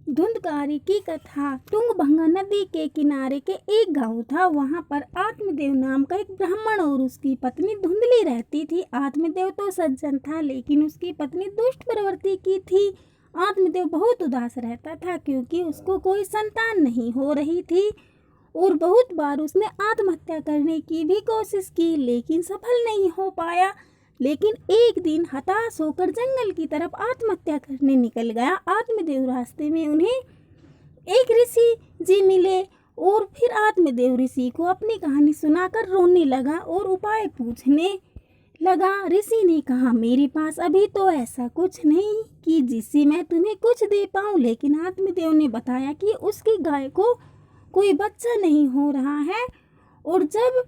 धुंधकारी की कथा। तुंगभंगा नदी के किनारे के एक गांव था। वहां पर आत्मदेव नाम का एक ब्राह्मण और उसकी पत्नी धुंधली रहती थी। आत्मदेव तो सज्जन था, लेकिन उसकी पत्नी दुष्ट प्रवृत्ति की थी। आत्मदेव बहुत उदास रहता था क्योंकि उसको कोई संतान नहीं हो रही थी और बहुत बार उसने आत्महत्या करने की भी कोशिश की, लेकिन सफल नहीं हो पाया। लेकिन एक दिन हताश होकर जंगल की तरफ आत्महत्या करने निकल गया। आत्मदेव रास्ते में उन्हें एक ऋषि जी मिले और फिर आत्मदेव ऋषि को अपनी कहानी सुनाकर रोने लगा और उपाय पूछने लगा। ऋषि ने कहा, मेरे पास अभी तो ऐसा कुछ नहीं कि जिससे मैं तुम्हें कुछ दे पाऊं, लेकिन आत्मदेव ने बताया कि उसकी गाय को कोई बच्चा नहीं हो रहा है। और जब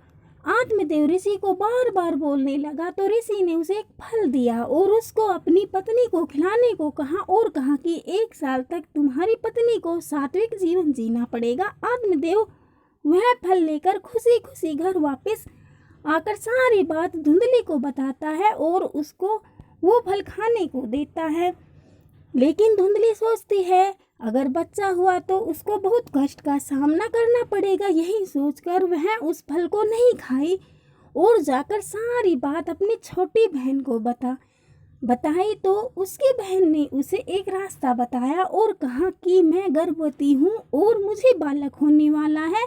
आत्मदेव ऋषि को बार बार बोलने लगा तो ऋषि ने उसे एक फल दिया और उसको अपनी पत्नी को खिलाने को कहा और कहा कि 1 साल तक तुम्हारी पत्नी को सात्विक जीवन जीना पड़ेगा। आत्मदेव वह फल लेकर खुशी खुशी घर वापस आकर सारी बात धुंधली को बताता है और उसको वो फल खाने को देता है। लेकिन धुंधली सोचती है अगर बच्चा हुआ तो उसको बहुत कष्ट का सामना करना पड़ेगा। यही सोचकर वह उस फल को नहीं खाई और जाकर सारी बात अपनी छोटी बहन को बताई तो उसकी बहन ने उसे एक रास्ता बताया और कहा कि मैं गर्भवती हूँ और मुझे बालक होने वाला है,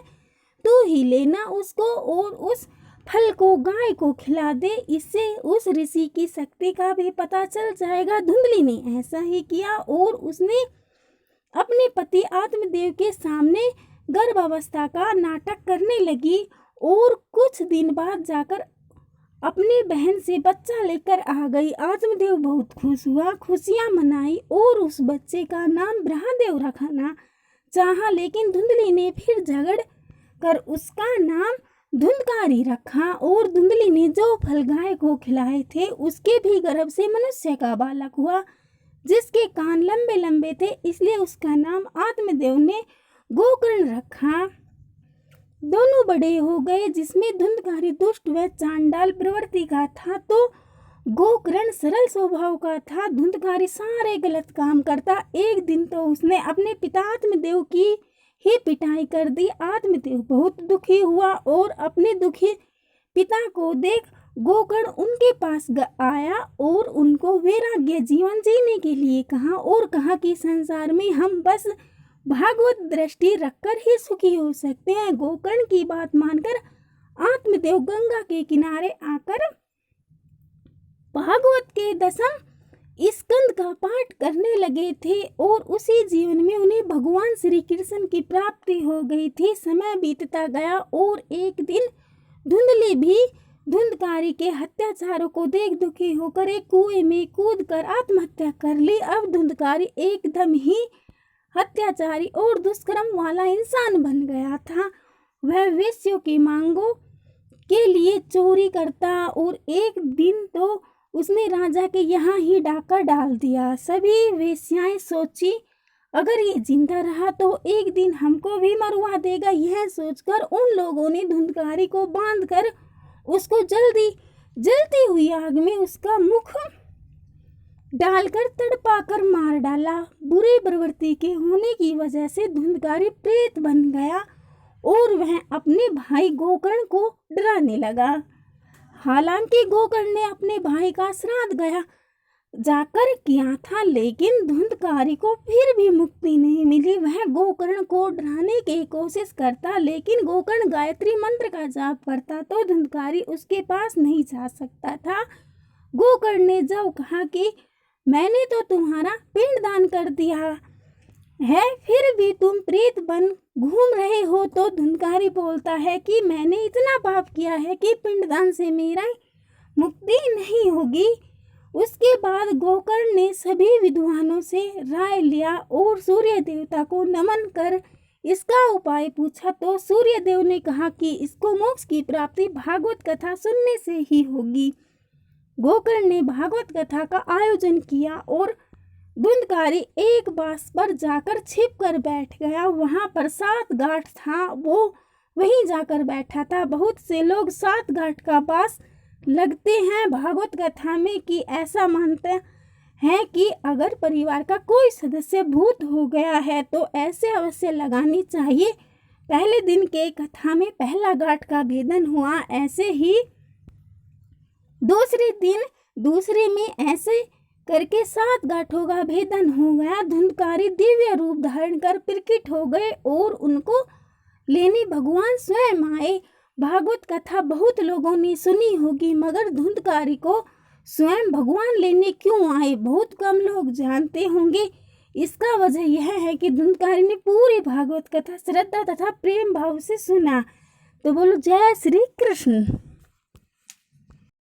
तू ही लेना उसको और उस फल को गाय को खिला दे, इससे उस ऋषि की शक्ति का भी पता चल जाएगा। धुंधली ने ऐसा ही किया और उसने अपने पति आत्मदेव के सामने गर्भावस्था का नाटक करने लगी और कुछ दिन बाद जाकर अपनी बहन से बच्चा लेकर आ गई। आत्मदेव बहुत खुश हुआ, खुशियां मनाई और उस बच्चे का नाम ब्रह्मदेव रखना चाहा, लेकिन धुंधली ने फिर झगड़ कर उसका नाम धुंधकारी रखा। और धुंधली ने जो फल गाय को खिलाए थे उसके भी गर्भ से मनुष्य का बालक हुआ जिसके कान लंबे लंबे थे, इसलिए उसका नाम आत्मदेव ने गोकर्ण रखा। दोनों बड़े हो गए, जिसमें धुंधकारी दुष्ट व चांडाल प्रवृत्ति का था तो गोकर्ण सरल स्वभाव का था। धुंधकारी सारे गलत काम करता। एक दिन तो उसने अपने पिता आत्मदेव की ही पिटाई कर दी। आत्मदेव बहुत दुखी हुआ और अपने दुखी पिता को देख गोकर्ण उनके पास आया और उनको वैराग्य जीवन जीने के लिए कहा और कहा कि संसार में हम बस भागवत दृष्टि रखकर ही सुखी हो सकते हैं। गोकर्ण की बात मानकर आत्मदेव गंगा के किनारे आकर भागवत के 10वें स्कंद का पाठ करने लगे थे और उसी जीवन में उन्हें भगवान श्री कृष्ण की प्राप्ति हो गई थी। समय बीतता गया और एक दिन धुंधली भी धुंधकारी के अत्याचारों को देख दुखी होकर एक कुएं में कूदकर आत्महत्या कर ली। अब धुंधकारी एकदम ही अत्याचारी और दुष्कर्म वाला इंसान बन गया था। वह वेश्यों की मांगों के लिए चोरी करता और एक दिन तो उसने राजा के यहाँ ही डाका डाल दिया। सभी वेश्याएं सोची अगर ये जिंदा रहा तो एक दिन हमको भी मरवा देगा। यह सोचकर उन लोगों ने धुंधकारी को बांधकर उसको जलती हुई आग में उसका मुख डालकर तड़पाकर मार डाला। बुरी प्रवृत्ति के होने की वजह से धुंधकारी प्रेत बन गया और वह अपने भाई गोकर्ण को डराने लगा। हालांकि गोकर्ण ने अपने भाई का श्राद्ध जाकर किया था, लेकिन धुंधकारी को फिर भी मुक्ति नहीं मिली। वह गोकर्ण को डराने की कोशिश करता, लेकिन गोकर्ण गायत्री मंत्र का जाप करता तो धुंधकारी उसके पास नहीं जा सकता था। गोकर्ण ने जब कहा कि मैंने तो तुम्हारा पिंडदान कर दिया है, फिर भी तुम प्रेत बन घूम रहे हो, तो धुंधकारी बोलता है कि मैंने इतना पाप किया है कि पिंडदान से मेरा मुक्ति नहीं होगी। उसके बाद गोकर्ण ने सभी विद्वानों से राय लिया और सूर्य देवता को नमन कर इसका उपाय पूछा तो सूर्य देव ने कहा कि इसको मोक्ष की प्राप्ति भागवत कथा सुनने से ही होगी। गोकर्ण ने भागवत कथा का आयोजन किया और धुंधकारी एक बांस पर जाकर छिप कर बैठ गया। वहां पर 7 गांठ था, वो वहीं जाकर बैठा था। बहुत से लोग 7 गांठ का बांस लगते हैं भागवत कथा में कि ऐसा मानते है कि अगर परिवार का कोई सदस्य भूत हो गया है तो ऐसे अवश्य लगानी चाहिए। पहले दिन के कथा में पहला गांठ का भेदन हुआ, ऐसे ही दूसरे में ऐसे करके 7 गांठों का भेदन हो गया। धुंधकारी दिव्य रूप धारण कर प्रकट हो गए और उनको लेने भगवान स्वयं आए। भागवत कथा बहुत लोगों ने सुनी होगी, मगर धुंधकारी को स्वयं भगवान लेने क्यों आए बहुत कम लोग जानते होंगे। इसका वजह यह है कि धुंधकारी ने पूरी भागवत कथा श्रद्धा तथा प्रेम भाव से सुना। तो बोलो जय श्री कृष्ण।